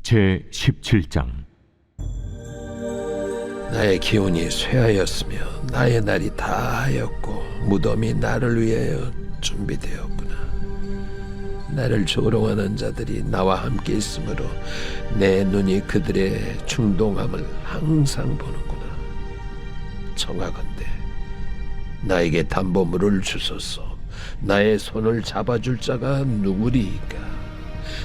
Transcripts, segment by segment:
제17장. 나의 기운이 쇠하였으며 나의 날이 다하였고 무덤이 나를 위하여 준비되었구나. 나를 조롱하는 자들이 나와 함께 있으므로 내 눈이 그들의 충동함을 항상 보는구나. 청하건대 나에게 담보물을 주소서. 나의 손을 잡아줄 자가 누구리이까?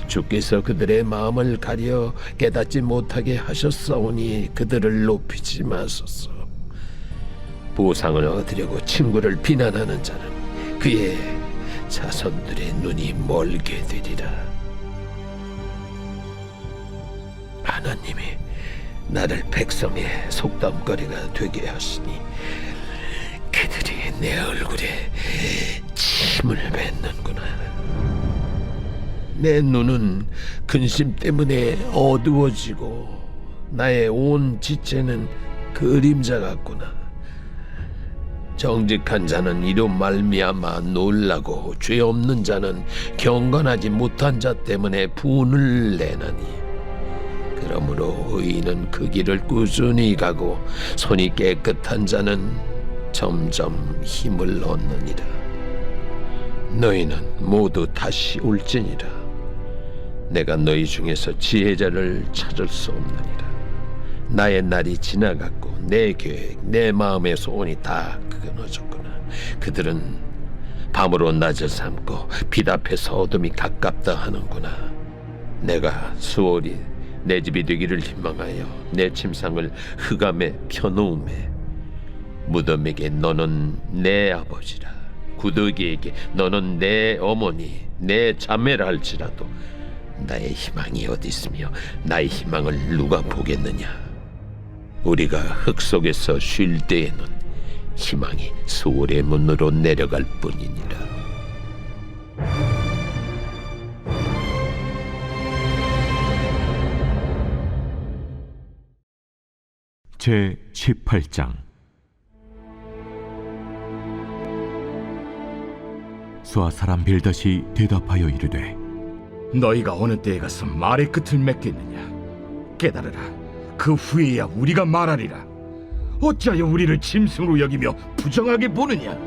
주께서 그들의 마음을 가려 깨닫지 못하게 하셨사오니 그들을 높이지 마소서. 보상을 얻으려고 친구를 비난하는 자는 그의 자손들의 눈이 멀게 되리라. 하나님이 나를 백성의 속담거리가 되게 하시니 그들이 내 얼굴에 침을 뱉는구나. 내 눈은 근심 때문에 어두워지고 나의 온 지체는 그림자 같구나. 정직한 자는 이로 말미암아 놀라고 죄 없는 자는 경건하지 못한 자 때문에 분을 내나니, 그러므로 의인은 그 길을 꾸준히 가고 손이 깨끗한 자는 점점 힘을 얻느니라. 너희는 모두 다시 올지니라. 내가 너희 중에서 지혜자를 찾을 수 없느니라. 나의 날이 지나갔고 내 계획, 내 마음의 소원이 다 끊어졌구나. 그들은 밤으로 낮을 삼고 빛 앞에서 어둠이 가깝다 하는구나. 내가 수월이 내 집이 되기를 희망하여 내 침상을 흑암에 펴놓음에, 무덤에게 너는 내 아버지라, 구더기에게 너는 내 어머니, 내 자매라 할지라도 나의 희망이 어디 있으며 나의 희망을 누가 보겠느냐? 우리가 흙 속에서 쉴 때에는 희망이 수월의 문으로 내려갈 뿐이니라. 제18장. 수아 사람 빌닷이 대답하여 이르되, 너희가 어느 때에 가서 말의 끝을 맺겠느냐? 깨달으라. 그 후에야 우리가 말하리라. 어찌하여 우리를 짐승으로 여기며 부정하게 보느냐?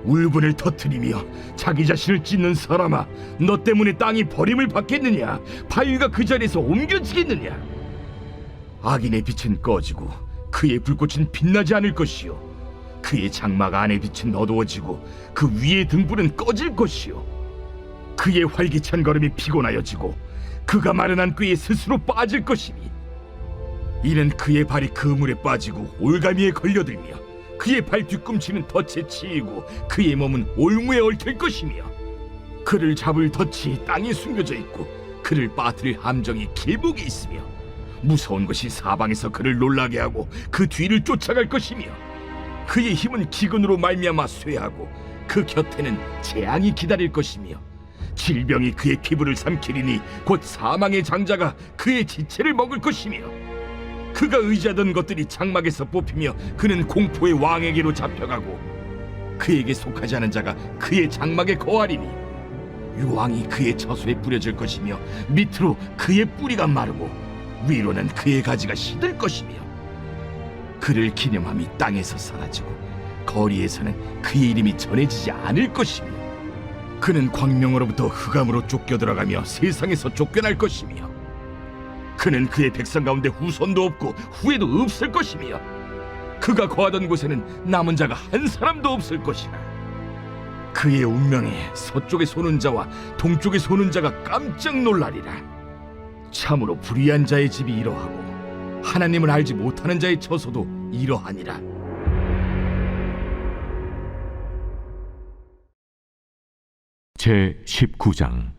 울분을 터뜨리며 자기 자신을 찢는 사람아, 너 때문에 땅이 버림을 받겠느냐? 바위가 그 자리에서 옮겨지겠느냐? 악인의 빛은 꺼지고 그의 불꽃은 빛나지 않을 것이요, 그의 장막 안의 빛은 어두워지고 그 위의 등불은 꺼질 것이요, 그의 활기찬 걸음이 피곤하여지고 그가 마련한 꾀에 스스로 빠질 것이니, 이는 그의 발이 그물에 빠지고 올가미에 걸려들며 그의 발 뒤꿈치는 덫에 치이고 그의 몸은 올무에 얽힐 것이며, 그를 잡을 덫이 땅에 숨겨져 있고 그를 빠뜨릴 함정이 길목에 있으며, 무서운 것이 사방에서 그를 놀라게 하고 그 뒤를 쫓아갈 것이며, 그의 힘은 기근으로 말미암아 쇠하고 그 곁에는 재앙이 기다릴 것이며, 질병이 그의 피부를 삼키리니 곧 사망의 장자가 그의 지체를 먹을 것이며, 그가 의지하던 것들이 장막에서 뽑히며 그는 공포의 왕에게로 잡혀가고 그에게 속하지 않은 자가 그의 장막에 거하리니, 유황이 그의 처소에 뿌려질 것이며 밑으로 그의 뿌리가 마르고 위로는 그의 가지가 시들 것이며, 그를 기념함이 땅에서 사라지고 거리에서는 그의 이름이 전해지지 않을 것이며, 그는 광명으로부터 흑암으로 쫓겨 들어가며 세상에서 쫓겨날 것이며, 그는 그의 백성 가운데 후손도 없고 후에도 없을 것이며, 그가 거하던 곳에는 남은 자가 한 사람도 없을 것이라. 그의 운명에 서쪽에 소는 자와 동쪽에 소는 자가 깜짝 놀라리라. 참으로 불의한 자의 집이 이러하고 하나님을 알지 못하는 자의 처소도 이러하니라. 제19장.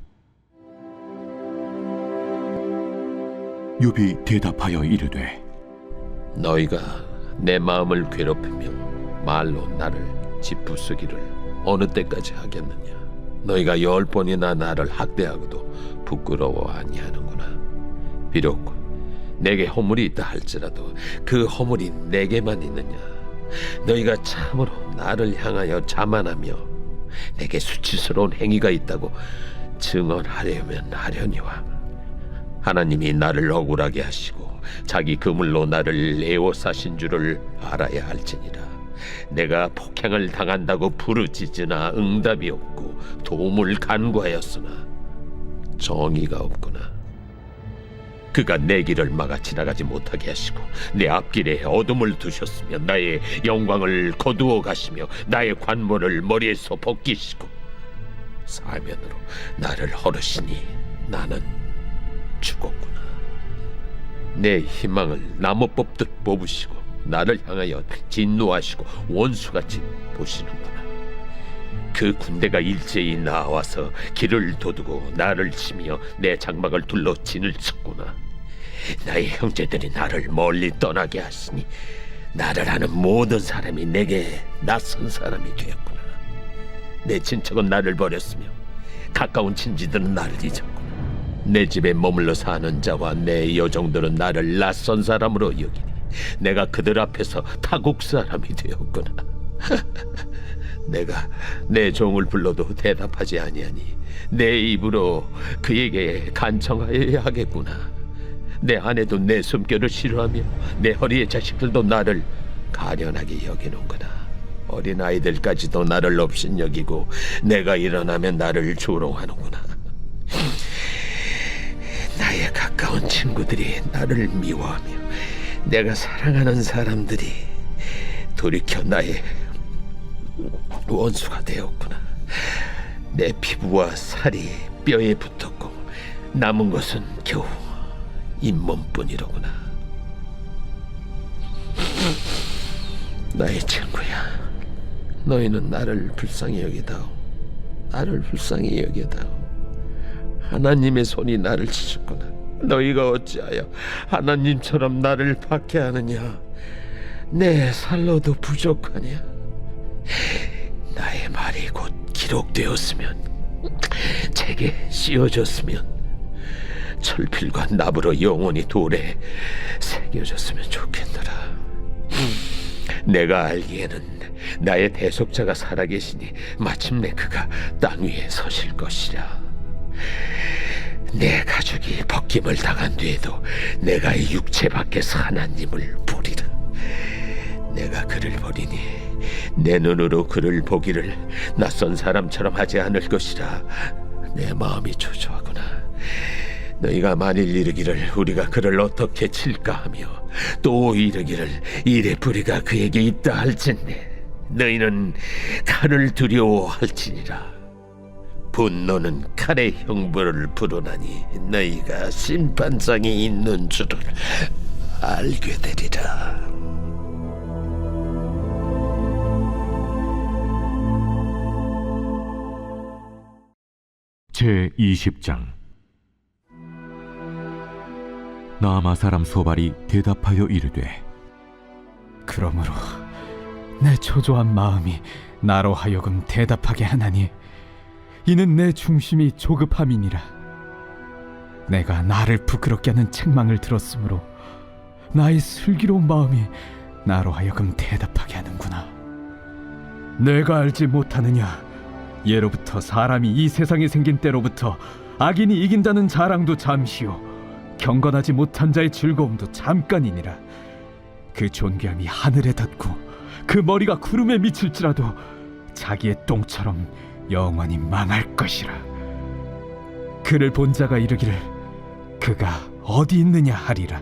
욥이 대답하여 이르되, 너희가 내 마음을 괴롭히며 말로 나를 짓부수기를 어느 때까지 하겠느냐? 너희가 10번이나 나를 학대하고도 부끄러워 아니하는구나. 비록 내게 허물이 있다 할지라도 그 허물이 내게만 있느냐? 너희가 참으로 나를 향하여 자만하며 내게 수치스러운 행위가 있다고 증언하려면 하려니와 하나님이 나를 억울하게 하시고 자기 그물로 나를 애워싸신 줄을 알아야 할지니라. 내가 폭행을 당한다고 부르짖으나 응답이 없고 도움을 간구하였으나 정의가 없구나. 그가 내 길을 막아 지나가지 못하게 하시고 내 앞길에 어둠을 두셨으며 나의 영광을 거두어 가시며 나의 관모를 머리에서 벗기시고 사면으로 나를 허르시니 나는 죽었구나. 내 희망을 나무 뽑듯 뽑으시고 나를 향하여 진노하시고 원수같이 보시는구나. 그 군대가 일제히 나와서 길을 도두고 나를 치며 내 장막을 둘러 진을 쳤구나. 나의 형제들이 나를 멀리 떠나게 하시니 나를 아는 모든 사람이 내게 낯선 사람이 되었구나. 내 친척은 나를 버렸으며 가까운 친지들은 나를 잊었구나. 내 집에 머물러 사는 자와 내 여종들은 나를 낯선 사람으로 여기니 내가 그들 앞에서 타국 사람이 되었구나. 내가 내 종을 불러도 대답하지 아니하니 내 입으로 그에게 간청하여야 하겠구나. 내 아내도 내 숨결을 싫어하며 내 허리의 자식들도 나를 가련하게 여기는구나. 어린 아이들까지도 나를 업신여기고 내가 일어나면 나를 조롱하는구나. 나의 가까운 친구들이 나를 미워하며 내가 사랑하는 사람들이 돌이켜 나의 원수가 되었구나. 내 피부와 살이 뼈에 붙었고 남은 것은 겨우 잇몸뿐이로구나. 나의 친구야, 너희는 나를 불쌍히 여기다오. 나를 불쌍히 여기다오. 하나님의 손이 나를 치셨구나. 너희가 어찌하여 하나님처럼 나를 박해하느냐? 내 살로도 부족하냐? 나의 말이 곧 기록되었으면, 책에 씌워졌으면, 철필과 납으로 영원히 돌에 새겨졌으면 좋겠노라. 내가 알기에는 나의 대속자가 살아계시니 마침내 그가 땅 위에 서실 것이라. 내 가족이 벗김을 당한 뒤에도 내가 이 육체 밖에서 하나님을 보리라. 내가 그를 보리니 내 눈으로 그를 보기를 낯선 사람처럼 하지 않을 것이라. 내 마음이 초조하구나. 너희가 만일 이르기를 우리가 그를 어떻게 칠까 하며 또 이르기를 이래 뿌리가 그에게 있다 할진대 너희는 칼을 두려워할지니라. 분노는 칼의 형벌을 부르나니 너희가 심판장이 있는 줄을 알게 되리라. 제20장. 나아마 사람 소발이 대답하여 이르되, 그러므로 내 초조한 마음이 나로 하여금 대답하게 하나니 이는 내 중심이 조급함이니라. 내가 나를 부끄럽게 하는 책망을 들었으므로 나의 슬기로운 마음이 나로 하여금 대답하게 하는구나. 내가 알지 못하느냐? 예로부터 사람이 이 세상에 생긴 때로부터 악인이 이긴다는 자랑도 잠시요 경건하지 못한 자의 즐거움도 잠깐이니라. 그 존귀함이 하늘에 닿고 그 머리가 구름에 미칠지라도 자기의 똥처럼 영원히 망할 것이라. 그를 본 자가 이르기를 그가 어디 있느냐 하리라.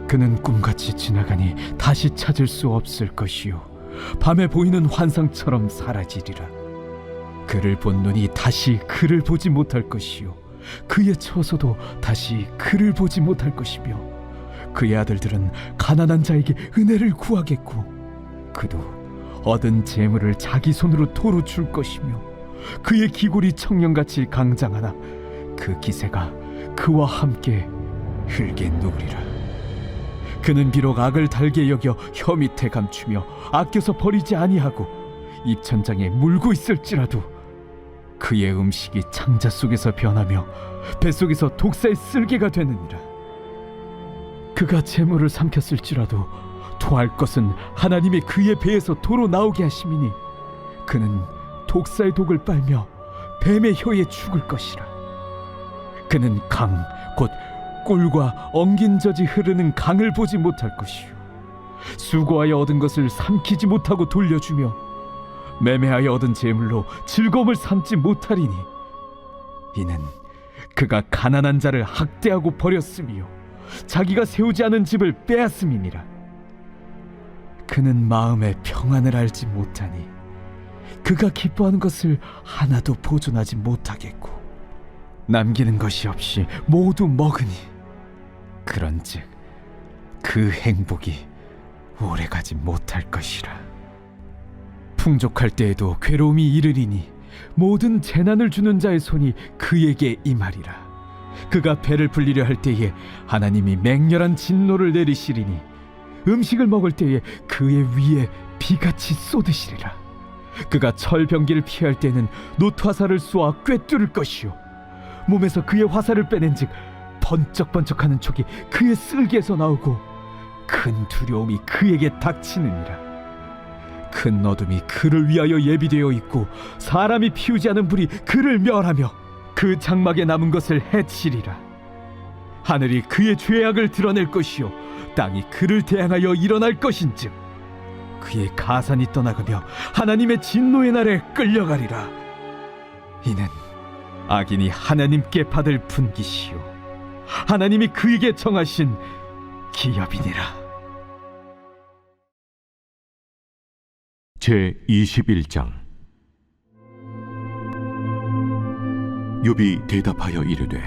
그는 꿈같이 지나가니 다시 찾을 수 없을 것이요 밤에 보이는 환상처럼 사라지리라. 그를 본 눈이 다시 그를 보지 못할 것이요 그의 처소도 다시 그를 보지 못할 것이며 그의 아들들은 가난한 자에게 은혜를 구하겠고 그도 얻은 재물을 자기 손으로 도로 줄 것이며 그의 기골이 청년같이 강장하나 그 기세가 그와 함께 흙에 누우리라. 그는 비록 악을 달게 여겨 혀 밑에 감추며 아껴서 버리지 아니하고 입천장에 물고 있을지라도 그의 음식이 창자 속에서 변하며 뱃속에서 독사의 쓸개가 되느니라. 그가 재물을 삼켰을지라도 토할 것은 하나님이 그의 배에서 도로 나오게 하심이니 그는 독사의 독을 빨며 뱀의 혀에 죽을 것이라. 그는 강, 곧 꿀과 엉긴 젖이 흐르는 강을 보지 못할 것이요 수고하여 얻은 것을 삼키지 못하고 돌려주며 매매하여 얻은 재물로 즐거움을 삼지 못하리니 이는 그가 가난한 자를 학대하고 버렸으며 자기가 세우지 않은 집을 빼앗음이니라. 그는 마음의 평안을 알지 못하니 그가 기뻐하는 것을 하나도 보존하지 못하겠고 남기는 것이 없이 모두 먹으니 그런즉 그 행복이 오래가지 못할 것이라. 풍족할 때에도 괴로움이 이르리니 모든 재난을 주는 자의 손이 그에게 임하리라. 그가 배를 불리려 할 때에 하나님이 맹렬한 진노를 내리시리니 음식을 먹을 때에 그의 위에 비같이 쏟으시리라. 그가 철병기를 피할 때는 놋화살을 쏘아 꿰뚫을 것이요 몸에서 그의 화살을 빼낸즉 번쩍번쩍하는 촉이 그의 쓸개에서 나오고 큰 두려움이 그에게 닥치느니라. 큰 어둠이 그를 위하여 예비되어 있고 사람이 피우지 않은 불이 그를 멸하며 그 장막에 남은 것을 해치리라. 하늘이 그의 죄악을 드러낼 것이요 땅이 그를 대항하여 일어날 것인즉 그의 가산이 떠나가며 하나님의 진노의 날에 끌려가리라. 이는 악인이 하나님께 받을 분깃이요 하나님이 그에게 정하신 기업이니라. 제 21장. 욥이 대답하여 이르되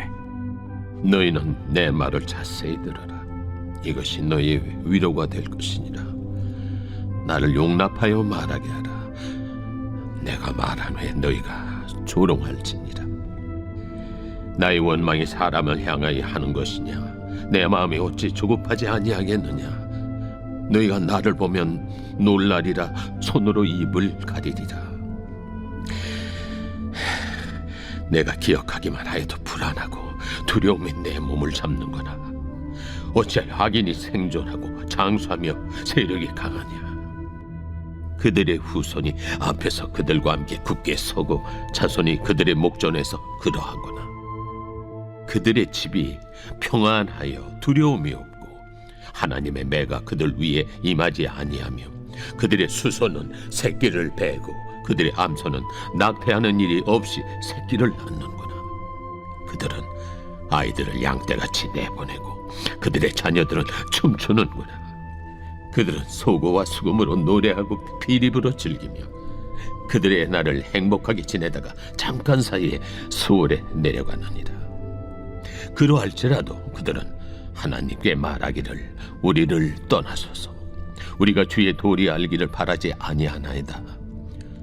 너희는 내 말을 자세히 들어라. 이것이 너희의 위로가 될 것이니라. 나를 용납하여 말하게 하라. 내가 말한 후에 너희가 조롱할지니라. 나의 원망이 사람을 향하여 하는 것이냐? 내 마음이 어찌 조급하지 아니하겠느냐? 너희가 나를 보면 놀라리라. 손으로 입을 가리리라. 내가 기억하기만 하여도 불안하고 두려움이 내 몸을 잡는구나. 어찌하여 악인이 생존하고 장수하며 세력이 강하냐? 그들의 후손이 앞에서 그들과 함께 굳게 서고 자손이 그들의 목전에서 그러하구나. 그들의 집이 평안하여 두려움이 없고 하나님의 매가 그들 위에 임하지 아니하며 그들의 수소는 새끼를 베고 그들의 암소는 낙태하는 일이 없이 새끼를 낳는구나. 그들은 아이들을 양떼같이 내보내고 그들의 자녀들은 춤추는구나. 그들은 소고와 수금으로 노래하고 비립으로 즐기며 그들의 날을 행복하게 지내다가 잠깐 사이에 수월에 내려가느니라. 그러할지라도 그들은 하나님께 말하기를 우리를 떠나소서. 우리가 주의 도리 알기를 바라지 아니하나이다.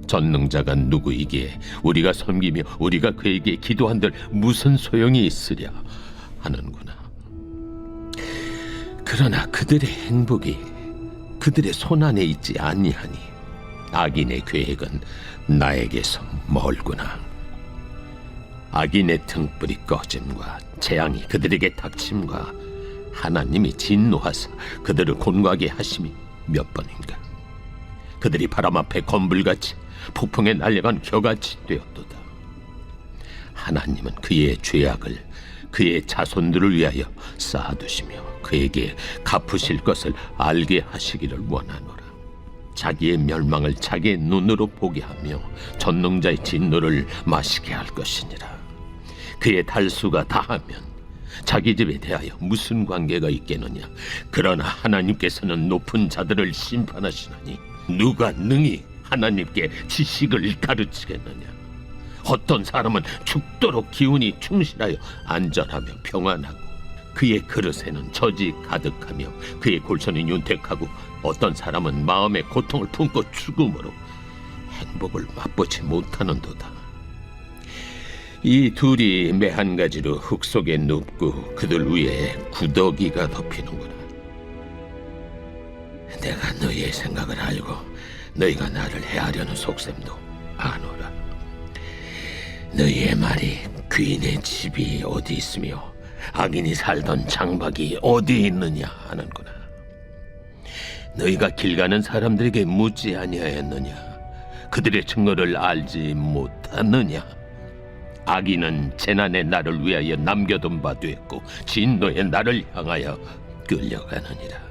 전능자가 누구이기에 우리가 섬기며 우리가 그에게 기도한들 무슨 소용이 있으랴 하는구나. 그러나 그들의 행복이 그들의 손안에 있지 아니하니 악인의 계획은 나에게서 멀구나. 악인의 등불이 꺼짐과 재앙이 그들에게 닥침과 하나님이 진노하사 그들을 곤고하게 하심이 몇 번인가. 그들이 바람 앞에 건불같이 폭풍에 날려간 겨같이 되었도다. 하나님은 그의 죄악을 그의 자손들을 위하여 쌓아두시며 그에게 갚으실 것을 알게 하시기를 원하노라. 자기의 멸망을 자기의 눈으로 보게 하며 전능자의 진노를 마시게 할 것이니라. 그의 달수가 다하면 자기 집에 대하여 무슨 관계가 있겠느냐? 그러나 하나님께서는 높은 자들을 심판하시나니 누가 능히 하나님께 지식을 가르치겠느냐? 어떤 사람은 죽도록 기운이 충실하여 안전하며 평안하고 그의 그릇에는 젖이 가득하며 그의 골선이 윤택하고 어떤 사람은 마음의 고통을 품고 죽음으로 행복을 맛보지 못하는도다. 이 둘이 매 한 가지로 흙 속에 눕고 그들 위에 구더기가 덮이는구나. 내가 너희의 생각을 알고 너희가 나를 해하려는 속셈도 아노라. 너희의 말이 귀인의 집이 어디 있으며 악인이 살던 장막이 어디 있느냐 하는구나. 너희가 길 가는 사람들에게 묻지 아니하였느냐? 그들의 증거를 알지 못하느냐? 악인은 재난의 날을 위하여 남겨둔 바 됐고 진노의 날을 향하여 끌려가느니라.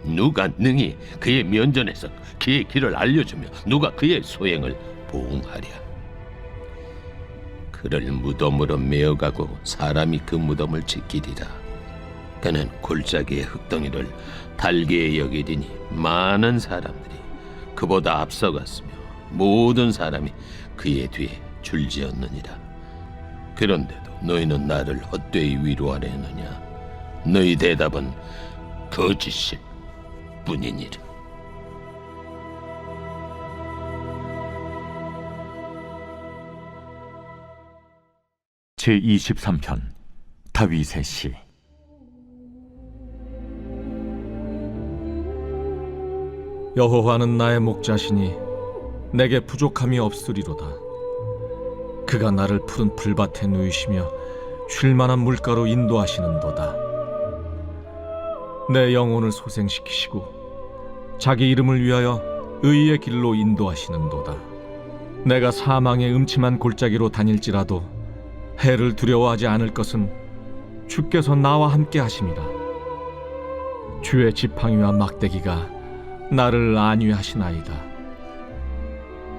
누가 능히 그의 면전에서 그의 길을 알려주며 누가 그의 소행을 보응하랴. 그를 무덤으로 메어가고 사람이 그 무덤을 지키리라. 그는 골짜기의 흙덩이를 달게 여기리니 많은 사람들이 그보다 앞서갔으며 모든 사람이 그의 뒤에 줄지었느니라. 그런데도 너희는 나를 헛되이 위로하려 했느냐? 너희 대답은 거짓일 뿐이니라. 제23편 다윗의 시. 여호와는 나의 목자시니 내게 부족함이 없으리로다. 그가 나를 푸른 풀밭에 누이시며 쉴 만한 물가로 인도하시는도다. 내 영혼을 소생시키시고 자기 이름을 위하여 의의 길로 인도하시는도다. 내가 사망의 음침한 골짜기로 다닐지라도 해를 두려워하지 않을 것은 주께서 나와 함께 하심이라. 주의 지팡이와 막대기가 나를 안위하시나이다.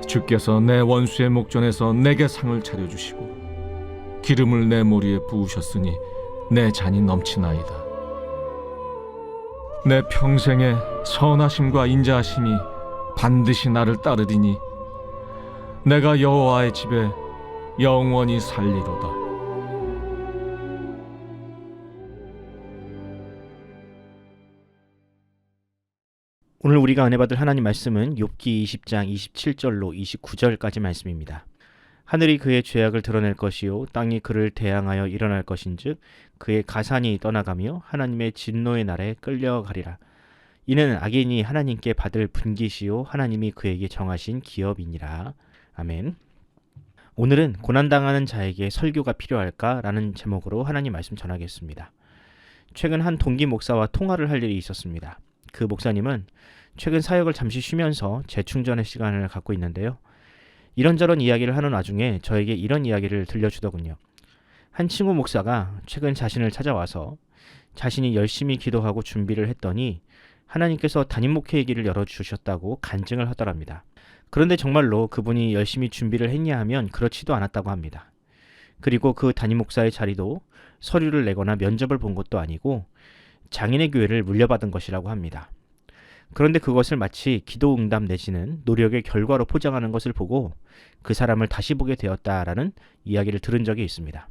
주께서 내 원수의 목전에서 내게 상을 차려주시고 기름을 내 머리에 부으셨으니 내 잔이 넘치나이다. 내 평생에 선하심과 인자하심이 반드시 나를 따르리니 내가 여호와의 집에 영원히 살리로다. 오늘 우리가 은혜 받을 하나님 말씀은 욥기 20장 27절로 29절까지 말씀입니다. 하늘이 그의 죄악을 드러낼 것이요 땅이 그를 대항하여 일어날 것인즉 그의 가산이 떠나가며 하나님의 진노의 날에 끌려가리라. 이는 악인이 하나님께 받을 분깃이요 하나님이 그에게 정하신 기업이니라. 아멘. 오늘은 고난당하는 자에게 설교가 필요할까라는 제목으로 하나님 말씀 전하겠습니다. 최근 한 동기 목사와 통화를 할 일이 있었습니다. 그 목사님은 최근 사역을 잠시 쉬면서 재충전의 시간을 갖고 있는데요. 이런저런 이야기를 하는 와중에 저에게 이런 이야기를 들려주더군요. 한 친구 목사가 최근 자신을 찾아와서 자신이 열심히 기도하고 준비를 했더니 하나님께서 담임 목회의 길을 열어주셨다고 간증을 하더랍니다. 그런데 정말로 그분이 열심히 준비를 했냐 하면 그렇지도 않았다고 합니다. 그리고 그 담임 목사의 자리도 서류를 내거나 면접을 본 것도 아니고 장인의 교회를 물려받은 것이라고 합니다. 그런데 그것을 마치 기도 응답 내지는 노력의 결과로 포장하는 것을 보고 그 사람을 다시 보게 되었다라는 이야기를 들은 적이 있습니다.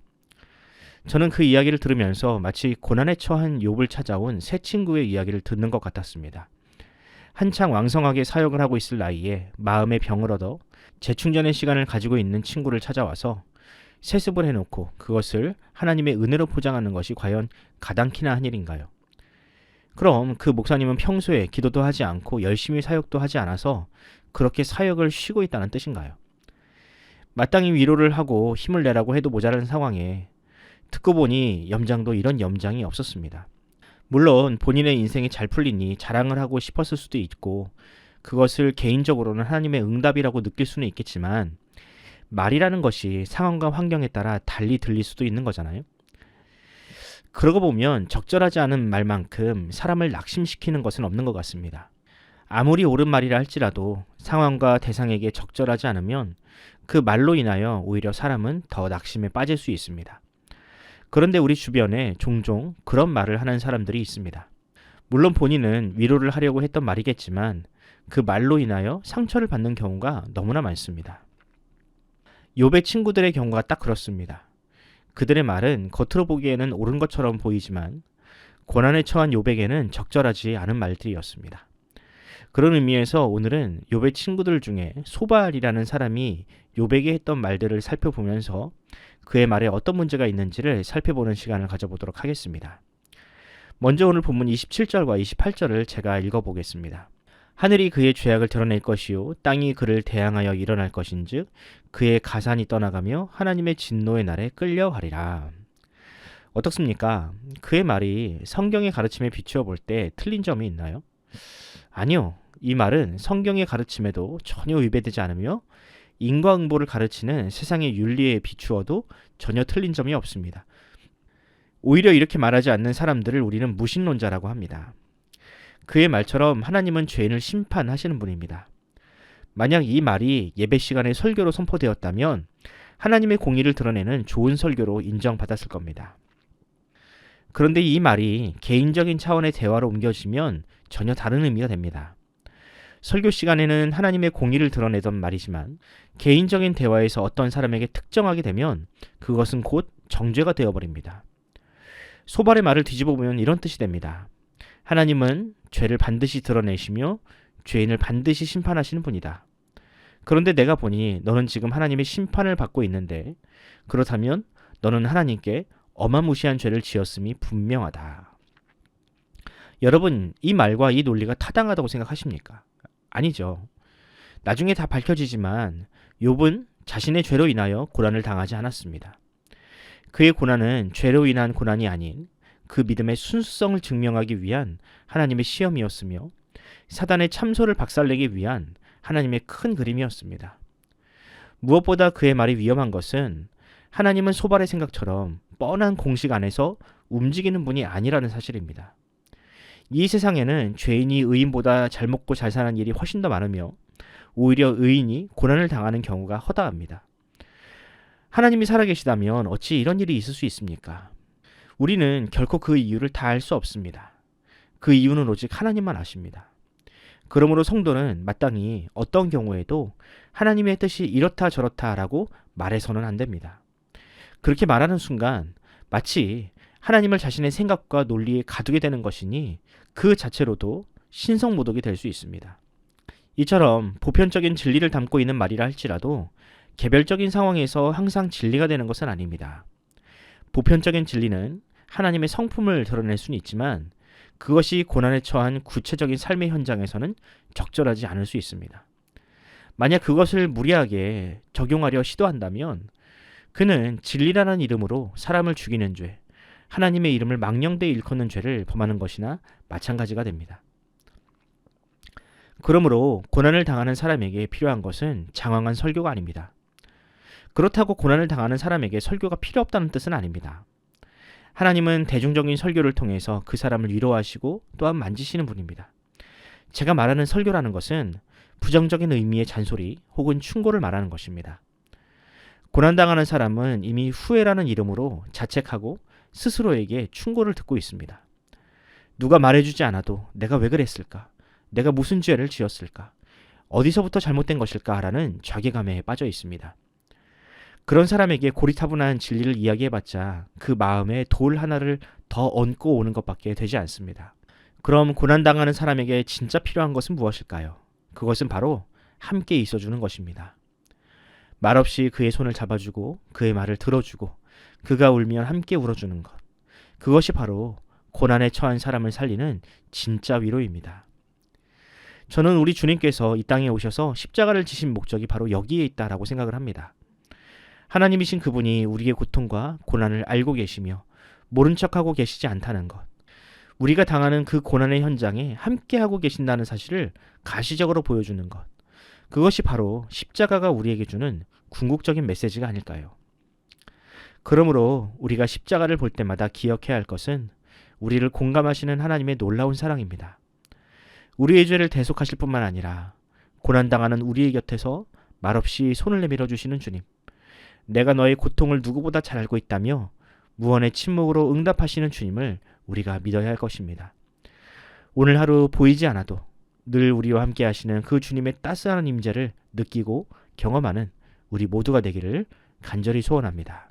저는 그 이야기를 들으면서 마치 고난에 처한 욥을 찾아온 새 친구의 이야기를 듣는 것 같았습니다. 한창 왕성하게 사역을 하고 있을 나이에 마음의 병을 얻어 재충전의 시간을 가지고 있는 친구를 찾아와서 세습을 해놓고 그것을 하나님의 은혜로 포장하는 것이 과연 가당키나 한 일인가요? 그럼 그 목사님은 평소에 기도도 하지 않고 열심히 사역도 하지 않아서 그렇게 사역을 쉬고 있다는 뜻인가요? 마땅히 위로를 하고 힘을 내라고 해도 모자란 상황에 듣고 보니 염장도 이런 염장이 없었습니다. 물론 본인의 인생이 잘 풀리니 자랑을 하고 싶었을 수도 있고 그것을 개인적으로는 하나님의 응답이라고 느낄 수는 있겠지만 말이라는 것이 상황과 환경에 따라 달리 들릴 수도 있는 거잖아요. 그러고 보면 적절하지 않은 말만큼 사람을 낙심시키는 것은 없는 것 같습니다. 아무리 옳은 말이라 할지라도 상황과 대상에게 적절하지 않으면 그 말로 인하여 오히려 사람은 더 낙심에 빠질 수 있습니다. 그런데 우리 주변에 종종 그런 말을 하는 사람들이 있습니다. 물론 본인은 위로를 하려고 했던 말이겠지만 그 말로 인하여 상처를 받는 경우가 너무나 많습니다. 욥의 친구들의 경우가 딱 그렇습니다. 그들의 말은 겉으로 보기에는 옳은 것처럼 보이지만 고난에 처한 욥에게는 적절하지 않은 말들이었습니다. 그런 의미에서 오늘은 욥의 친구들 중에 소발이라는 사람이 욥에게 했던 말들을 살펴보면서 그의 말에 어떤 문제가 있는지를 살펴보는 시간을 가져보도록 하겠습니다. 먼저 오늘 본문 27절과 28절을 제가 읽어보겠습니다. 하늘이 그의 죄악을 드러낼 것이요 땅이 그를 대항하여 일어날 것인즉 그의 가산이 떠나가며 하나님의 진노의 날에 끌려가리라. 어떻습니까? 그의 말이 성경의 가르침에 비추어 볼 때 틀린 점이 있나요? 아니요. 이 말은 성경의 가르침에도 전혀 위배되지 않으며 인과응보를 가르치는 세상의 윤리에 비추어도 전혀 틀린 점이 없습니다. 오히려 이렇게 말하지 않는 사람들을 우리는 무신론자라고 합니다. 그의 말처럼 하나님은 죄인을 심판하시는 분입니다. 만약 이 말이 예배 시간에 설교로 선포되었다면 하나님의 공의를 드러내는 좋은 설교로 인정받았을 겁니다. 그런데 이 말이 개인적인 차원의 대화로 옮겨지면 전혀 다른 의미가 됩니다. 설교 시간에는 하나님의 공의를 드러내던 말이지만 개인적인 대화에서 어떤 사람에게 특정하게 되면 그것은 곧 정죄가 되어버립니다. 소발의 말을 뒤집어 보면 이런 뜻이 됩니다. 하나님은 죄를 반드시 드러내시며 죄인을 반드시 심판하시는 분이다. 그런데 내가 보니 너는 지금 하나님의 심판을 받고 있는데 그렇다면 너는 하나님께 어마무시한 죄를 지었음이 분명하다. 여러분, 이 말과 이 논리가 타당하다고 생각하십니까? 아니죠. 나중에 다 밝혀지지만 욥은 자신의 죄로 인하여 고난을 당하지 않았습니다. 그의 고난은 죄로 인한 고난이 아닌 그 믿음의 순수성을 증명하기 위한 하나님의 시험이었으며 사단의 참소를 박살내기 위한 하나님의 큰 그림이었습니다. 무엇보다 그의 말이 위험한 것은 하나님은 소발의 생각처럼 뻔한 공식 안에서 움직이는 분이 아니라는 사실입니다. 이 세상에는 죄인이 의인보다 잘 먹고 잘 사는 일이 훨씬 더 많으며 오히려 의인이 고난을 당하는 경우가 허다합니다. 하나님이 살아계시다면 어찌 이런 일이 있을 수 있습니까? 우리는 결코 그 이유를 다 알 수 없습니다. 그 이유는 오직 하나님만 아십니다. 그러므로 성도는 마땅히 어떤 경우에도 하나님의 뜻이 이렇다 저렇다라고 말해서는 안 됩니다. 그렇게 말하는 순간 마치 하나님을 자신의 생각과 논리에 가두게 되는 것이니 그 자체로도 신성모독이 될 수 있습니다. 이처럼 보편적인 진리를 담고 있는 말이라 할지라도 개별적인 상황에서 항상 진리가 되는 것은 아닙니다. 보편적인 진리는 하나님의 성품을 드러낼 수는 있지만 그것이 고난에 처한 구체적인 삶의 현장에서는 적절하지 않을 수 있습니다. 만약 그것을 무리하게 적용하려 시도한다면 그는 진리라는 이름으로 사람을 죽이는 죄, 하나님의 이름을 망령되이 일컫는 죄를 범하는 것이나 마찬가지가 됩니다. 그러므로 고난을 당하는 사람에게 필요한 것은 장황한 설교가 아닙니다. 그렇다고 고난을 당하는 사람에게 설교가 필요 없다는 뜻은 아닙니다. 하나님은 대중적인 설교를 통해서 그 사람을 위로하시고 또한 만지시는 분입니다. 제가 말하는 설교라는 것은 부정적인 의미의 잔소리 혹은 충고를 말하는 것입니다. 고난당하는 사람은 이미 후회라는 이름으로 자책하고 스스로에게 충고를 듣고 있습니다. 누가 말해주지 않아도 내가 왜 그랬을까? 내가 무슨 죄를 지었을까? 어디서부터 잘못된 것일까? 라는 자괴감에 빠져 있습니다. 그런 사람에게 고리타분한 진리를 이야기해봤자 그 마음에 돌 하나를 더 얹고 오는 것밖에 되지 않습니다. 그럼 고난당하는 사람에게 진짜 필요한 것은 무엇일까요? 그것은 바로 함께 있어주는 것입니다. 말없이 그의 손을 잡아주고 그의 말을 들어주고 그가 울면 함께 울어주는 것. 그것이 바로 고난에 처한 사람을 살리는 진짜 위로입니다. 저는 우리 주님께서 이 땅에 오셔서 십자가를 지신 목적이 바로 여기에 있다라고 생각을 합니다. 하나님이신 그분이 우리의 고통과 고난을 알고 계시며 모른 척하고 계시지 않다는 것. 우리가 당하는 그 고난의 현장에 함께하고 계신다는 사실을 가시적으로 보여주는 것. 그것이 바로 십자가가 우리에게 주는 궁극적인 메시지가 아닐까요? 그러므로 우리가 십자가를 볼 때마다 기억해야 할 것은 우리를 공감하시는 하나님의 놀라운 사랑입니다. 우리의 죄를 대속하실 뿐만 아니라 고난당하는 우리의 곁에서 말없이 손을 내밀어 주시는 주님. 내가 너의 고통을 누구보다 잘 알고 있다며 무언의 침묵으로 응답하시는 주님을 우리가 믿어야 할 것입니다. 오늘 하루 보이지 않아도 늘 우리와 함께 하시는 그 주님의 따스한 임재를 느끼고 경험하는 우리 모두가 되기를 간절히 소원합니다.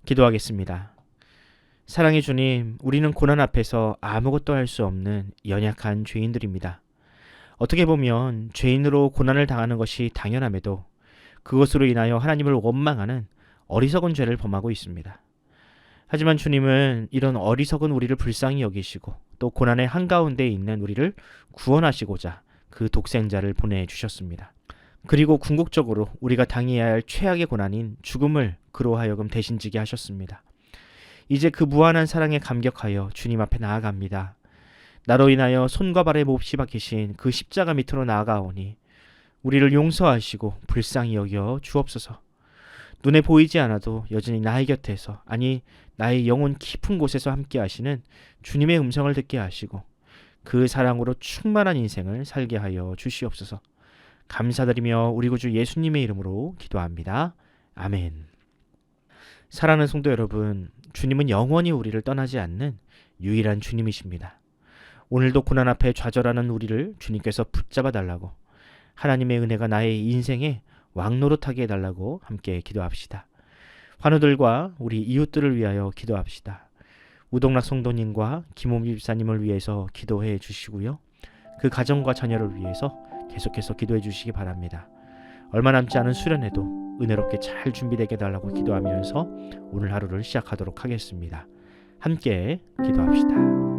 기도하겠습니다. 사랑의 주님, 우리는 고난 앞에서 아무것도 할 수 없는 연약한 죄인들입니다. 어떻게 보면 죄인으로 고난을 당하는 것이 당연함에도 그것으로 인하여 하나님을 원망하는 어리석은 죄를 범하고 있습니다. 하지만 주님은 이런 어리석은 우리를 불쌍히 여기시고 또 고난의 한가운데에 있는 우리를 구원하시고자 그 독생자를 보내주셨습니다. 그리고 궁극적으로 우리가 당해야 할 최악의 고난인 죽음을 그로 하여금 대신 지게 하셨습니다. 이제 그 무한한 사랑에 감격하여 주님 앞에 나아갑니다. 나로 인하여 손과 발에 몹시 박히신 그 십자가 밑으로 나아가오니 우리를 용서하시고 불쌍히 여겨 주옵소서. 눈에 보이지 않아도 여전히 나의 곁에서, 아니 나의 영혼 깊은 곳에서 함께 하시는 주님의 음성을 듣게 하시고 그 사랑으로 충만한 인생을 살게 하여 주시옵소서. 감사드리며 우리 구주 예수님의 이름으로 기도합니다. 아멘. 사랑하는 성도 여러분, 주님은 영원히 우리를 떠나지 않는 유일한 주님이십니다. 오늘도 고난 앞에 좌절하는 우리를 주님께서 붙잡아 달라고, 하나님의 은혜가 나의 인생에 왕노릇하게 해달라고 함께 기도합시다. 환우들과 우리 이웃들을 위하여 기도합시다. 우동락 성도님과 김호미 집사님을 위해서 기도해 주시고요. 그 가정과 자녀를 위해서 계속해서 기도해 주시기 바랍니다. 얼마 남지 않은 수련회도 은혜롭게 잘 준비되게 해달라고 기도하면서 오늘 하루를 시작하도록 하겠습니다. 함께 기도합시다.